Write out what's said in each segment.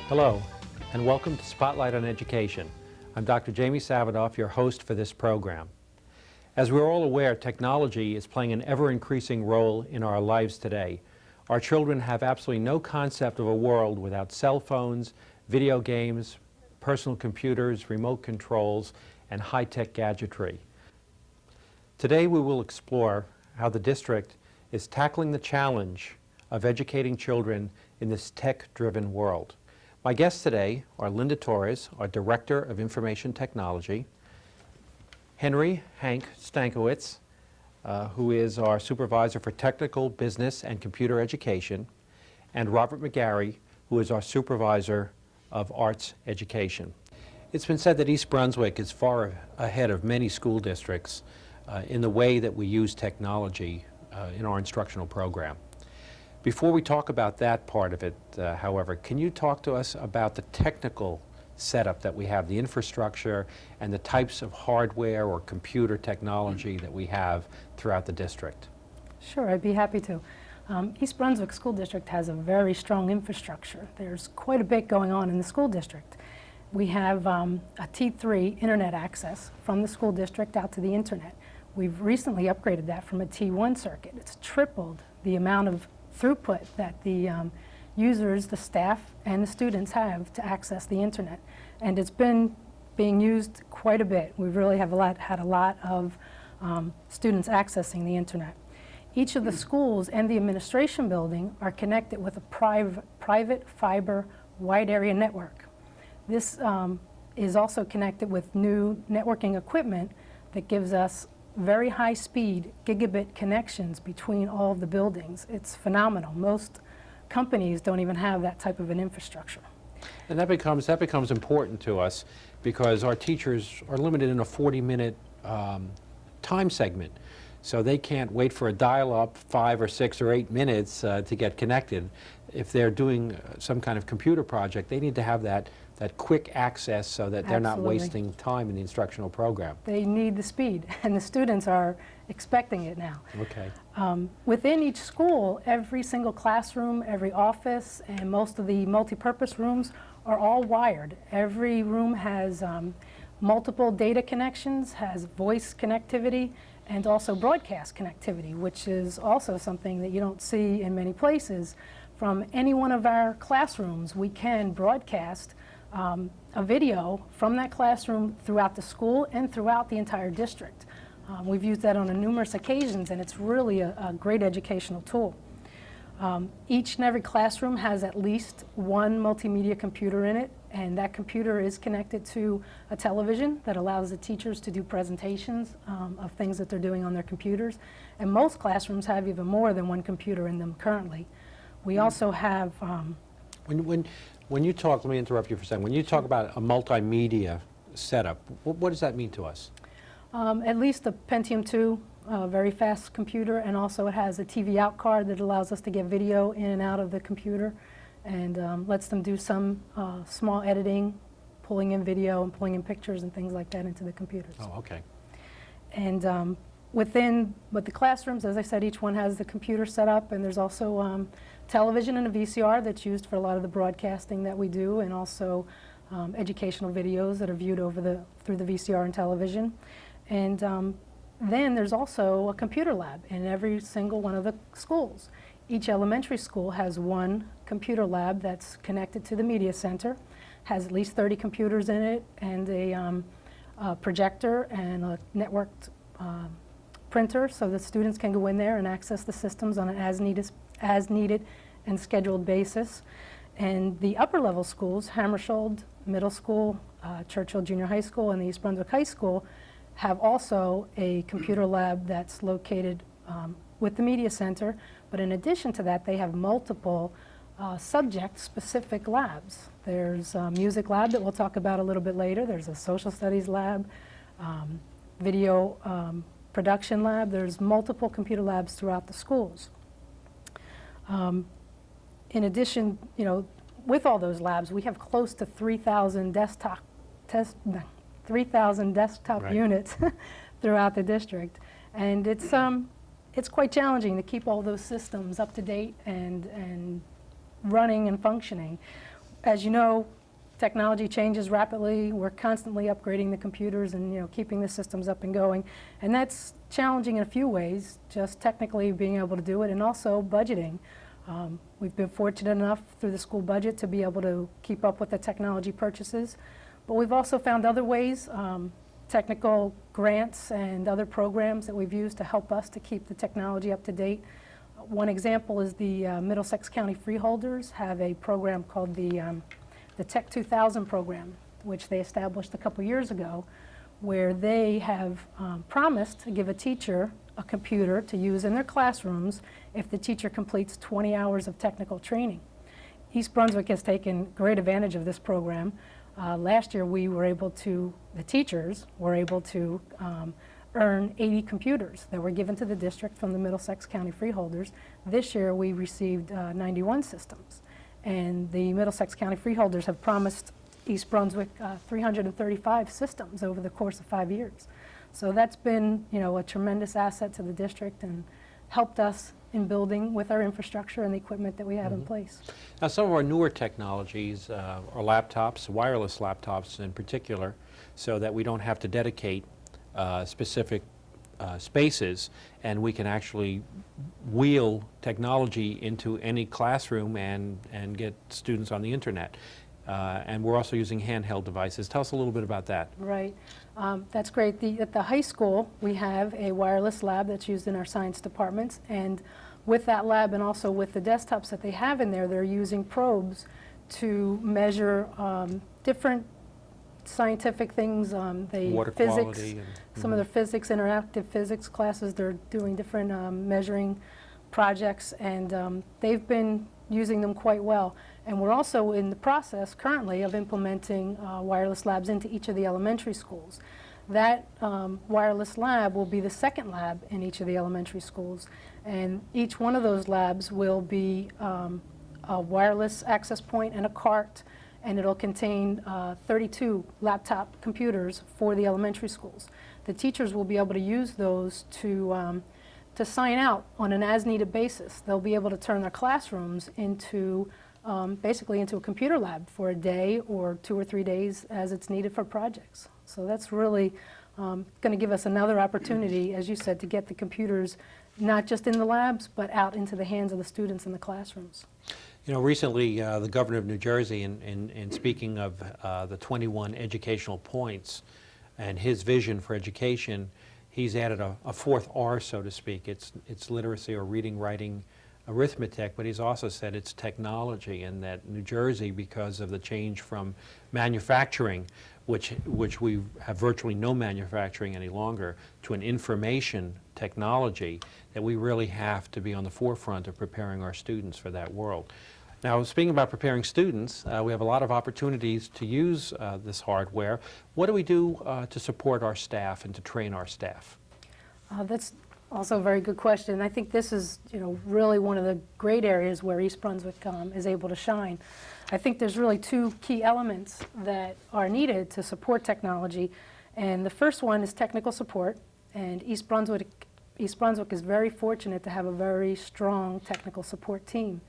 Hello, and welcome to Spotlight on Education. I'm Dr. Jamie Savedoff, your host for this program. As we're all aware, technology is playing an ever-increasing role in our lives today. Our children have absolutely no concept of a world without cell phones, video games, personal computers, remote controls, and high-tech gadgetry. Today we will explore how the district is tackling the challenge of educating children in this tech-driven world. My guests today are Linda Torres, our Director of Information Technology, Hank Stankewicz, who is our Supervisor for Technical, Business, and Computer Education, and Robert McGarry, who is our Supervisor of Arts Education. It's been said that East Brunswick is far ahead of many school districts in the way that we use technology in our instructional program. Before we talk about that part of it, however, can you talk to us about the technical setup that we have, the infrastructure and the types of hardware or computer technology that we have throughout the district? Sure, I'd be happy to. East Brunswick School District has a very strong infrastructure. There's quite a bit going on in the school district. We have a T3 internet access from the school district out to the internet. We've recently upgraded that from a T1 circuit. It's tripled the amount of throughput that the users, the staff, and the students have to access the internet. And it's been being used quite a bit. We really have had a lot of students accessing the internet. Each of the schools and the administration building are connected with a private fiber wide area network. This is also connected with new networking equipment that gives us very high speed gigabit connections between all of the buildings. It's phenomenal. Most companies don't even have that type of an infrastructure. And that becomes important to us because our teachers are limited in a 40-minute time segment. So they can't wait for a dial-up 5 or 6 or 8 minutes to get connected. If they're doing some kind of computer project, they need to have that quick access so that they're not wasting time in the instructional program. They need the speed, and the students are expecting it now. Okay. Within each school, every single classroom, every office, and most of the multi-purpose rooms are all wired. Every room has multiple data connections, has voice connectivity, and also broadcast connectivity, which is also something that you don't see in many places. From any one of our classrooms, we can broadcast a video from that classroom throughout the school and throughout the entire district. We've used that on numerous occasions, and it's really a great educational tool. Each and every classroom has at least one multimedia computer in it, and that computer is connected to a television that allows the teachers to do presentations of things that they're doing on their computers. And most classrooms have even more than one computer in them currently. We also have... When you talk, let me interrupt you for a second, when you talk about a multimedia setup, what does that mean to us? At least the Pentium 2, very fast computer, and also it has a TV out card that allows us to get video in and out of the computer and lets them do some small editing, pulling in video and pulling in pictures and things like that into the computers. Oh, okay. And with the classrooms, as I said, each one has the computer set up, and there's also television and a VCR that's used for a lot of the broadcasting that we do, and also educational videos that are viewed through the VCR and television. And then there's also a computer lab in every single one of the schools. Each elementary school has one computer lab that's connected to the media center, has at least 30 computers in it, and a projector and a networked printer, so the students can go in there and access the systems on an as needed and scheduled basis. And the upper level schools, Hammersholt Middle School, Churchill Junior High School, and the East Brunswick High School, have also a computer lab that's located with the media center. But in addition to that, they have multiple subject-specific labs. There's a music lab that we'll talk about a little bit later. There's a social studies lab, video production lab. There's multiple computer labs throughout the schools. In addition, with all those labs, we have close to 3,000 desktop right. units throughout the district, and it's quite challenging to keep all those systems up to date and running and functioning. as you know, technology changes rapidly. We're constantly upgrading the computers and keeping the systems up and going. And that's challenging in a few ways, just technically being able to do it and also budgeting. We've been fortunate enough through the school budget to be able to keep up with the technology purchases. But we've also found other ways, technical grants and other programs that we've used to help us to keep the technology up to date. One example is the Middlesex County Freeholders have a program called the Tech 2000 program, which they established a couple years ago, where they have promised to give a teacher a computer to use in their classrooms if the teacher completes 20 hours of technical training. East Brunswick has taken great advantage of this program. Last year the teachers were able to earn 80 computers that were given to the district from the Middlesex County Freeholders. This year we received 91 systems. And the Middlesex County Freeholders have promised East Brunswick 335 systems over the course of 5 years. So that's been, a tremendous asset to the district and helped us in building with our infrastructure and the equipment that we have in place. Now, some of our newer technologies are laptops, wireless laptops in particular, so that we don't have to dedicate specific spaces, and we can actually wheel technology into any classroom and get students on the internet. And we're also using handheld devices. Tell us a little bit about that. Right. That's great. At the high school, we have a wireless lab that's used in our science departments. And with that lab and also with the desktops that they have in there, they're using probes to measure different scientific things. Water physics, quality. Some of the physics, interactive physics classes, they're doing different measuring projects. And they've been using them quite well. And we're also in the process currently of implementing wireless labs into each of the elementary schools. That wireless lab will be the second lab in each of the elementary schools. And each one of those labs will be a wireless access point and a cart, and it'll contain 32 laptop computers for the elementary schools. The teachers will be able to use those to sign out on an as-needed basis. They'll be able to turn their classrooms into basically into a computer lab for a day or 2 or 3 days as it's needed for projects. So that's really going to give us another opportunity, as you said, to get the computers not just in the labs, but out into the hands of the students in the classrooms. Recently, the governor of New Jersey, in speaking of the 21 educational points and his vision for education, he's added a fourth R, so to speak. It's literacy, or reading, writing, arithmetic, but he's also said it's technology, and that New Jersey, because of the change from manufacturing, which we have virtually no manufacturing any longer, to an information technology, that we really have to be on the forefront of preparing our students for that world. Now, speaking about preparing students, we have a lot of opportunities to use this hardware. What do we do to support our staff and to train our staff? That's also a very good question. I think this is, really one of the great areas where East Brunswick is able to shine. I think there's really two key elements that are needed to support technology, and the first one is technical support. And East Brunswick is very fortunate to have a very strong technical support team.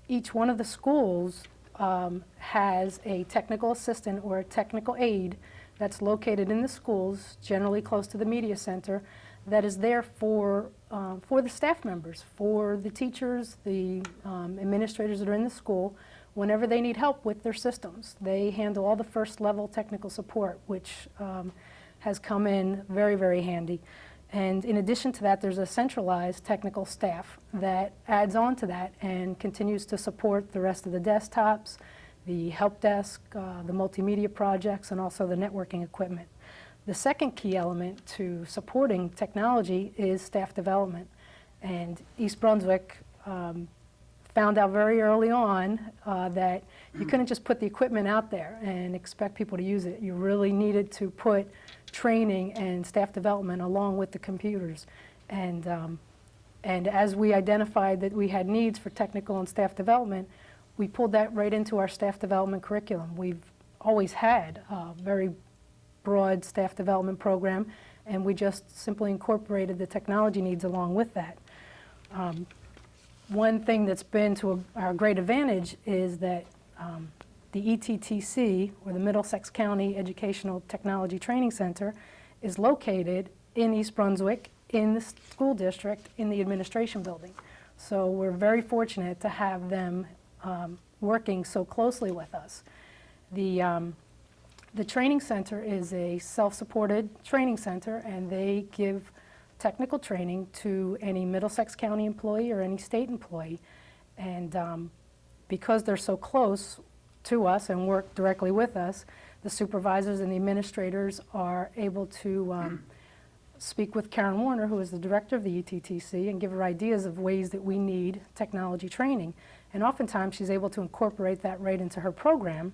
Each one of the schools has a technical assistant or a technical aide that's located in the schools, generally close to the media center, that is there for the staff members, for the teachers, the administrators that are in the school, whenever they need help with their systems. They handle all the first level technical support, which has come in very, very handy. And in addition to that, there's a centralized technical staff that adds on to that and continues to support the rest of the desktops, the help desk, the multimedia projects, and also the networking equipment. The second key element to supporting technology is staff development. And East Brunswick found out very early on that you couldn't just put the equipment out there and expect people to use it. You really needed to put training and staff development along with the computers. And as we identified that we had needs for technical and staff development, we pulled that right into our staff development curriculum. We've always had a very broad staff development program, and we just simply incorporated the technology needs along with that. One thing that's been to our great advantage is that The ETTC, or the Middlesex County Educational Technology Training Center, is located in East Brunswick, in the school district, in the administration building. So we're very fortunate to have them working so closely with us. The training center is a self-supported training center, and they give technical training to any Middlesex County employee or any state employee. And because they're so close to us and work directly with us, the supervisors and the administrators are able to speak with Karen Warner, who is the director of the ETTC, and give her ideas of ways that we need technology training. And oftentimes she's able to incorporate that right into her program.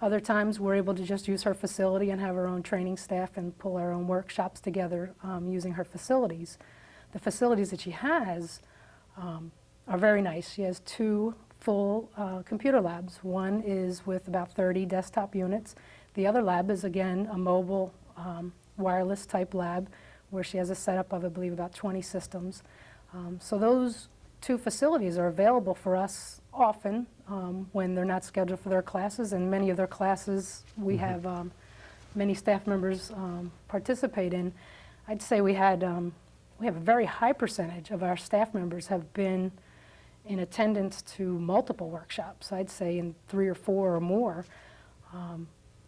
Other times we're able to just use her facility and have our own training staff and pull our own workshops together using her facilities. The facilities that she has are very nice. She has 2 full computer labs. One is with about 30 desktop units. The other lab is, again, a mobile wireless type lab where she has a setup of, I believe, about 20 systems. So those 2 facilities are available for us often when they're not scheduled for their classes, and many of their classes we have many staff members participate in. I'd say we have a very high percentage of our staff members have been in attendance to multiple workshops. I'd say in 3 or 4 or more.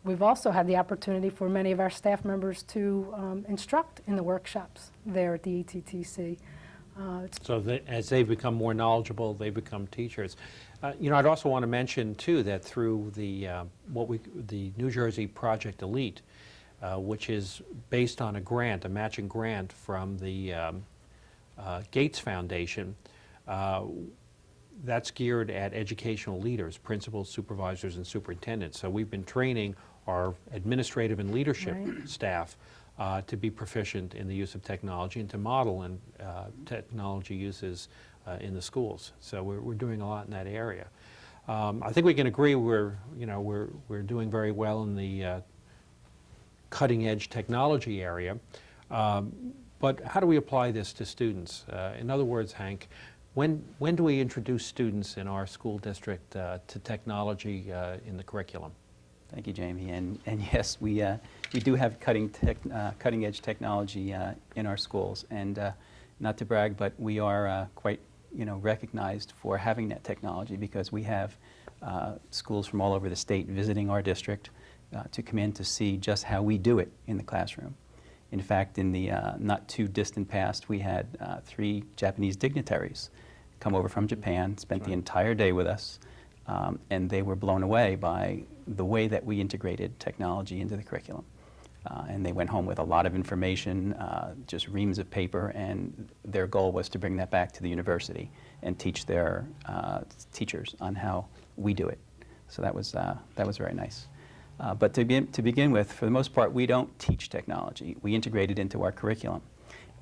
We've also had the opportunity for many of our staff members to instruct in the workshops there at the ETTC. So as they become more knowledgeable, they become teachers. You know, I'd also want to mention too that through the New Jersey Project Elite, which is based on a grant, a matching grant from the Gates Foundation, that's geared at educational leaders, principals, supervisors, and superintendents. So we've been training our administrative and leadership staff to be proficient in the use of technology and to model and technology uses in the schools. So we're doing a lot in that area. I think we can agree we're doing very well in the cutting edge technology area. But how do we apply this to students? In other words, Hank, when do we introduce students in our school district to technology in the curriculum? Thank you, Jamie. And yes, we do have cutting edge technology in our schools. And not to brag, but we are quite recognized for having that technology, because we have schools from all over the state visiting our district to come in to see just how we do it in the classroom. In fact, in the not too distant past, we had 3 Japanese dignitaries come over from Japan, spent the entire day with us, and they were blown away by the way that we integrated technology into the curriculum. And they went home with a lot of information, just reams of paper, and their goal was to bring that back to the university and teach their teachers on how we do it. So that was very nice. But to begin with, for the most part, we don't teach technology. We integrate it into our curriculum.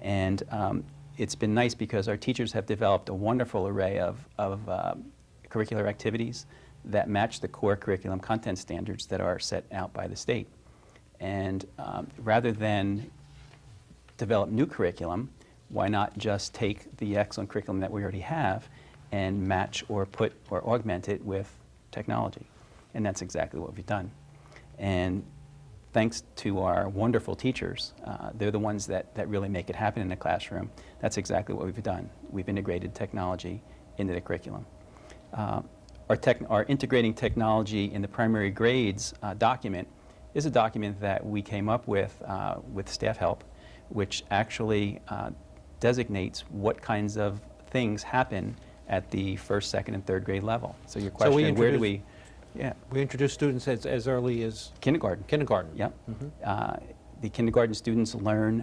And it's been nice because our teachers have developed a wonderful array of curricular activities that match the core curriculum content standards that are set out by the state. And rather than develop new curriculum, why not just take the excellent curriculum that we already have and match or augment it with technology? And that's exactly what we've done. And thanks to our wonderful teachers, they're the ones that really make it happen in the classroom. That's exactly what we've done. We've integrated technology into the curriculum. Our integrating technology in the primary grades document is a document that we came up with staff help, which actually designates what kinds of things happen at the 1st, 2nd, and 3rd grade level. So your question, where do we... Yeah. We introduce students as early as... Kindergarten. Kindergarten. Yep. The kindergarten students learn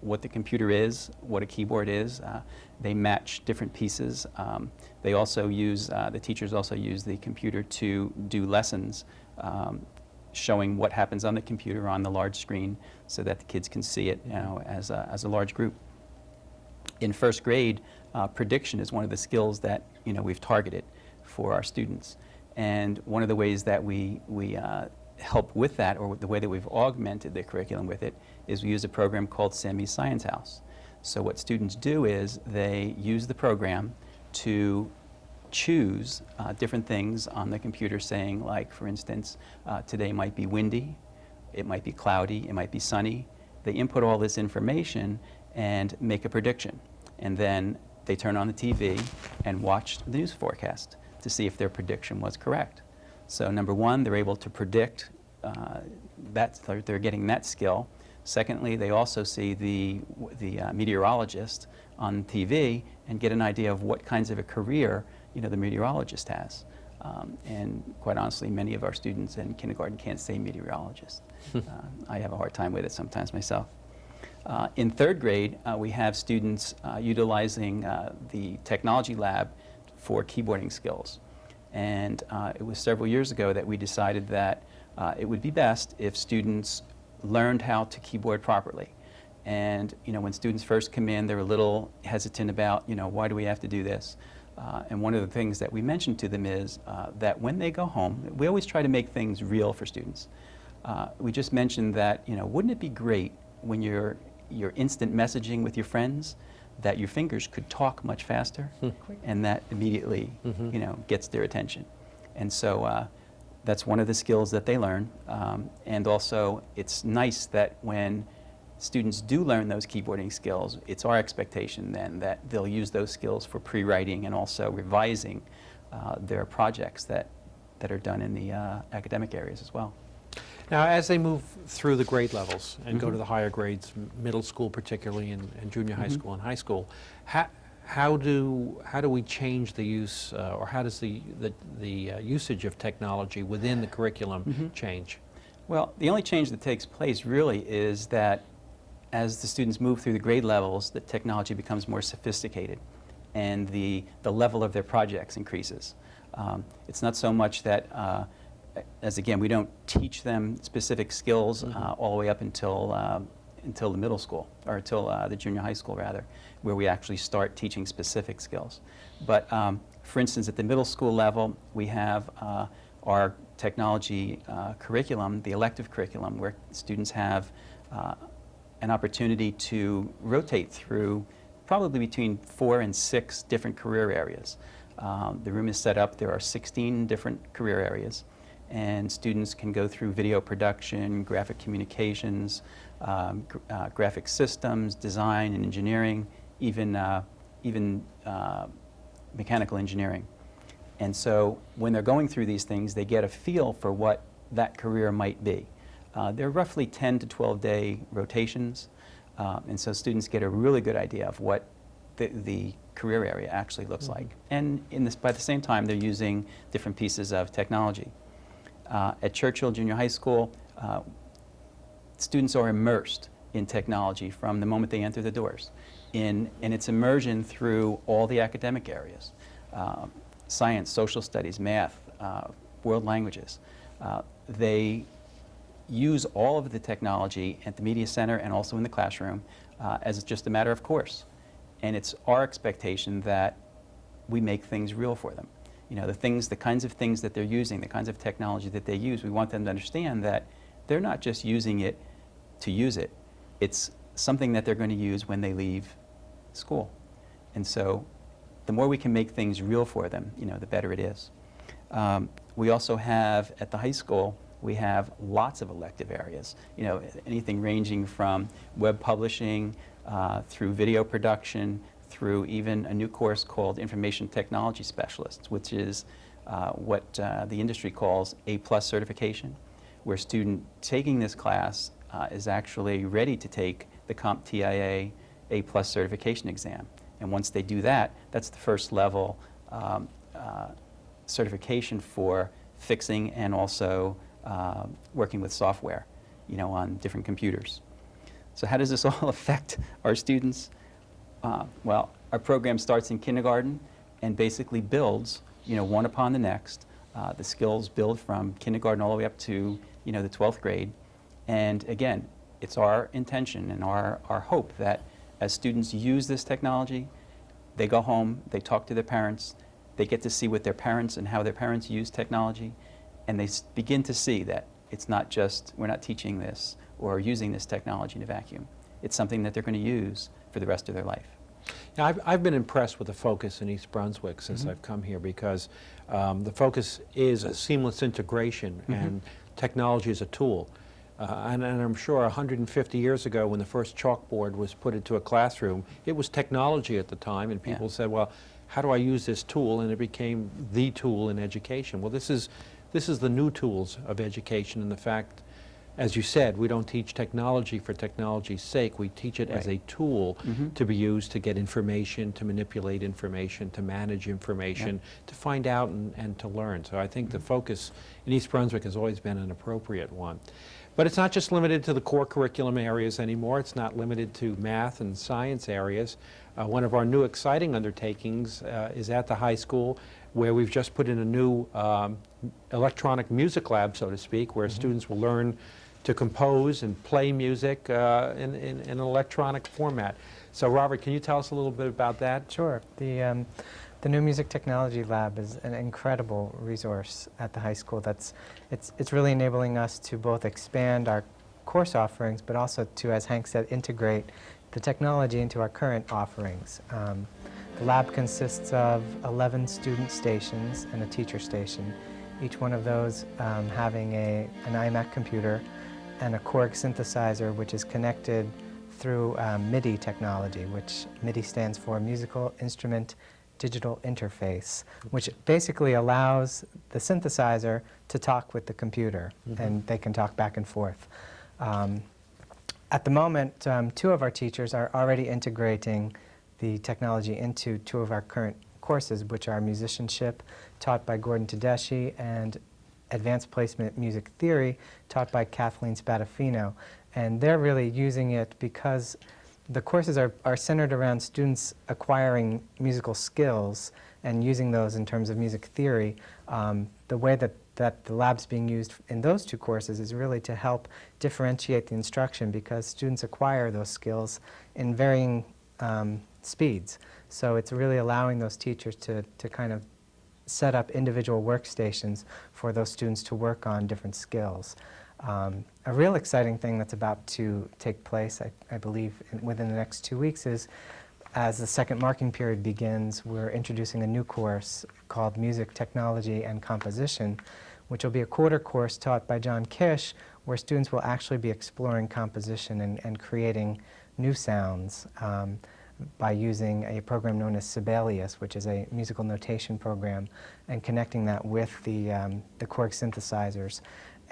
what the computer is, what a keyboard is. They match different pieces. They also use, the teachers also use the computer to do lessons, showing what happens on the computer on the large screen so that the kids can see it as a large group. In 1st grade, prediction is one of the skills that we've targeted for our students. And one of the ways that we help with that, or the way that we've augmented the curriculum with it, is we use a program called Sammy's Science House. So what students do is they use the program to choose different things on the computer, saying, like, for instance, today might be windy, it might be cloudy, it might be sunny. They input all this information and make a prediction. And then they turn on the TV and watch the news forecast to see if their prediction was correct. So number one, they're able to predict, they're getting that skill. Secondly, they also see the meteorologist on TV and get an idea of what kinds of a career the meteorologist has. And quite honestly, many of our students in kindergarten can't say meteorologist. I have a hard time with it sometimes myself. In third grade, we have students utilizing the technology lab for keyboarding skills. And it was several years ago that we decided that it would be best if students learned how to keyboard properly. And when students first come in, they're a little hesitant about, why do we have to do this? And one of the things that we mentioned to them is that when they go home, we always try to make things real for students. We just mentioned that, wouldn't it be great when you're instant messaging with your friends, that your fingers could talk much faster, and that immediately, gets their attention. And so that's one of the skills that they learn. And also, it's nice that when students do learn those keyboarding skills, it's our expectation then that they'll use those skills for pre-writing and also revising their projects that are done in the academic areas as well. Now, as they move through the grade levels and go to the higher grades, middle school particularly, and junior high school and high school, how do we change the use, or how does the usage of technology within the curriculum change? Well, the only change that takes place really is that as the students move through the grade levels, the technology becomes more sophisticated and the level of their projects increases. It's not so much that, as again, we don't teach them specific skills all the way up until the middle school, or until the junior high school rather, where we actually start teaching specific skills. But for instance, at the middle school level, we have our technology curriculum, the elective curriculum, where students have an opportunity to rotate through probably between 4 and 6 different career areas. The room is set up, there are 16 different career areas, and students can go through video production, graphic communications, graphic systems, design and engineering, even mechanical engineering. And so when they're going through these things, they get a feel for what that career might be. They're roughly 10 to 12-day rotations, and so students get a really good idea of what the career area actually looks like. And by the same time, they're using different pieces of technology. At Churchill Junior High School, students are immersed in technology from the moment they enter the doors. And it's immersion through all the academic areas, science, social studies, math, world languages. They use all of the technology at the Media Center and also in the classroom as just a matter of course. And it's our expectation that we make things real for them. The kinds of things that they're using, the kinds of technology that they use, we want them to understand that they're not just using it to use it. It's something that they're going to use when they leave school. And so the more we can make things real for them, the better it is. We also have, at the high school, we have lots of elective areas. Anything ranging from web publishing, through video production, through even a new course called Information Technology Specialists, which is what the industry calls A+ certification, where a student taking this class is actually ready to take the CompTIA A+ certification exam. And once they do that, that's the first level certification for fixing and also working with software, on different computers. So how does this all affect our students? Well, our program starts in kindergarten and basically builds, one upon the next. The skills build from kindergarten all the way up to, the 12th grade. And again, it's our intention and our hope that as students use this technology, they go home, they talk to their parents, they get to see what their parents and how their parents use technology, and they begin to see that it's not just, we're not teaching this or using this technology in a vacuum. It's something that they're going to use for the rest of their life. Yeah, I've been impressed with the focus in East Brunswick since I've come here, because the focus is a seamless integration, and technology is a tool. And I'm sure 150 years ago, when the first chalkboard was put into a classroom, it was technology at the time, and people said, well, how do I use this tool? And it became the tool in education. Well, this is the new tools of education, and the fact, as you said, we don't teach technology for technology's sake. We teach it as a tool to be used to get information, to manipulate information, to manage information, to find out and to learn. So I think the focus in East Brunswick has always been an appropriate one. But it's not just limited to the core curriculum areas anymore. It's not limited to math and science areas. One of our new exciting undertakings is at the high school, where we've just put in a new electronic music lab, so to speak, where students will learn to compose and play music in an electronic format. So Robert, can you tell us a little bit about that? Sure. The new Music Technology Lab is an incredible resource at the high school. It's really enabling us to both expand our course offerings, but also to, as Hank said, integrate the technology into our current offerings. The lab consists of 11 student stations and a teacher station, each one of those having an iMac computer and a Korg synthesizer, which is connected through MIDI technology, which MIDI stands for Musical Instrument Digital Interface, which basically allows the synthesizer to talk with the computer, and they can talk back and forth. At the moment, 2 of our teachers are already integrating the technology into 2 of our current courses, which are musicianship, taught by Gordon Tedeschi, and advanced placement music theory, taught by Kathleen Spadafino. And they're really using it because the courses are centered around students acquiring musical skills and using those in terms of music theory. The way that the lab's being used in those 2 courses is really to help differentiate the instruction, because students acquire those skills in varying speeds. So it's really allowing those teachers to kind of set up individual workstations for those students to work on different skills. A real exciting thing that's about to take place, I believe, within the next 2 weeks is, as the second marking period begins, we're introducing a new course called Music Technology and Composition, which will be a quarter course taught by John Kish, where students will actually be exploring composition and creating new sounds by using a program known as Sibelius, which is a musical notation program, and connecting that with the Korg synthesizers,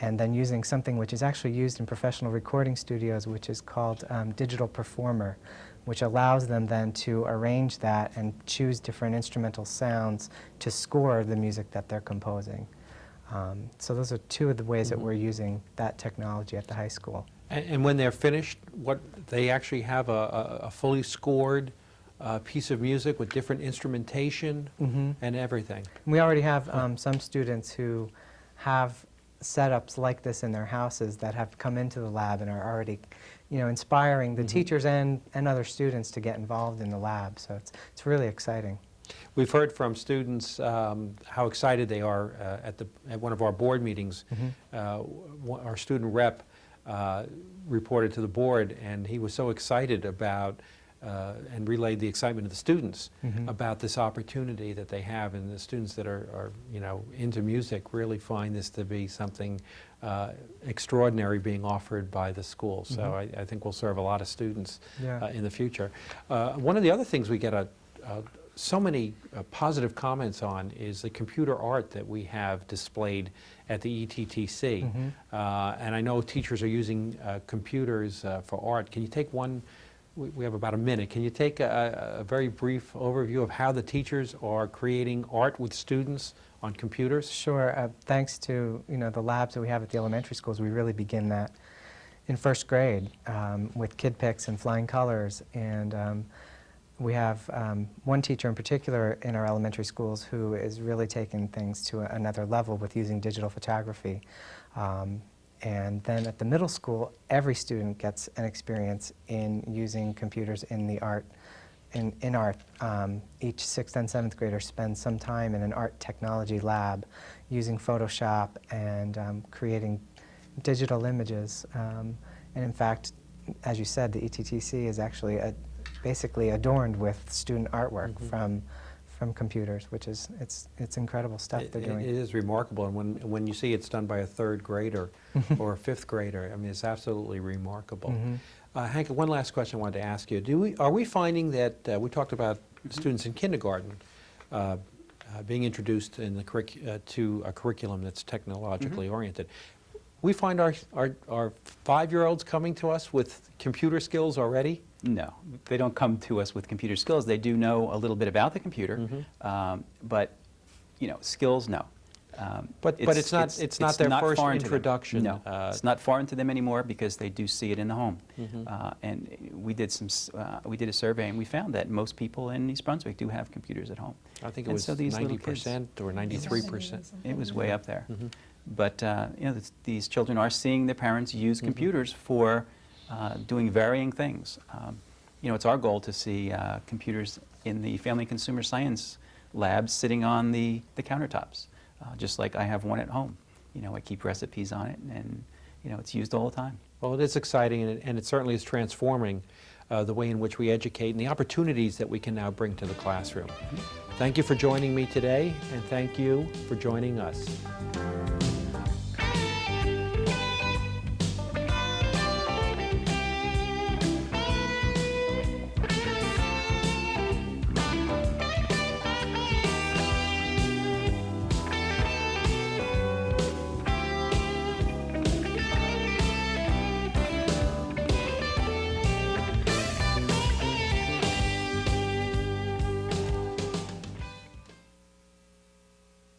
and then using something which is actually used in professional recording studios, which is called Digital Performer, which allows them then to arrange that and choose different instrumental sounds to score the music that they're composing. So those are 2 of the ways that we're using that technology at the high school. And when they're finished, they actually have a fully scored piece of music with different instrumentation and everything. We already have some students who have setups like this in their houses that have come into the lab and are already, inspiring the teachers and other students to get involved in the lab. So it's really exciting. We've heard from students how excited they are at one of our board meetings. Our student rep reported to the board, and he was so excited about and relayed the excitement of the students about this opportunity that they have, and the students that are into music really find this to be something extraordinary being offered by the school. So I think we'll serve a lot of students in the future. One of the other things we get so many positive comments on is the computer art that we have displayed at the ETTC. And I know teachers are using computers for art. Can you take one? We have about a minute. Can you take a very brief overview of how the teachers are creating art with students on computers? Sure. Thanks to the labs that we have at the elementary schools, we really begin that in first grade with Kid Picks and Flying Colors. And we have one teacher in particular in our elementary schools who is really taking things to another level with using digital photography. And then at the middle school, every student gets an experience in using computers in the art, in art. Each 6th and 7th grader spends some time in an art technology lab using Photoshop and creating digital images. And in fact, as you said, the ETTC is actually basically adorned with student artwork from computers, which is it's incredible stuff they're doing. It is remarkable, and when you see it's done by a third grader or a fifth grader, I mean, it's absolutely remarkable. Hank, one last question I wanted to ask you. Are we finding that, we talked about students in kindergarten being introduced in the to a curriculum that's technologically oriented. We find our 5-year-olds coming to us with computer skills already? No, they don't come to us with computer skills. They do know a little bit about the computer, but skills, no. But it's not their first introduction. No, it's not foreign to them anymore because they do see it in the home. And we did a survey and we found that most people in East Brunswick do have computers at home. I think it was 90% or 93%. It was way up there. But these children are seeing their parents use computers for doing varying things. It's our goal to see computers in the Family Consumer Science labs sitting on the countertops. Just like I have one at home. I keep recipes on it, and it's used all the time. Well, it is exciting, and it certainly is transforming the way in which we educate and the opportunities that we can now bring to the classroom. Thank you for joining me today, and thank you for joining us.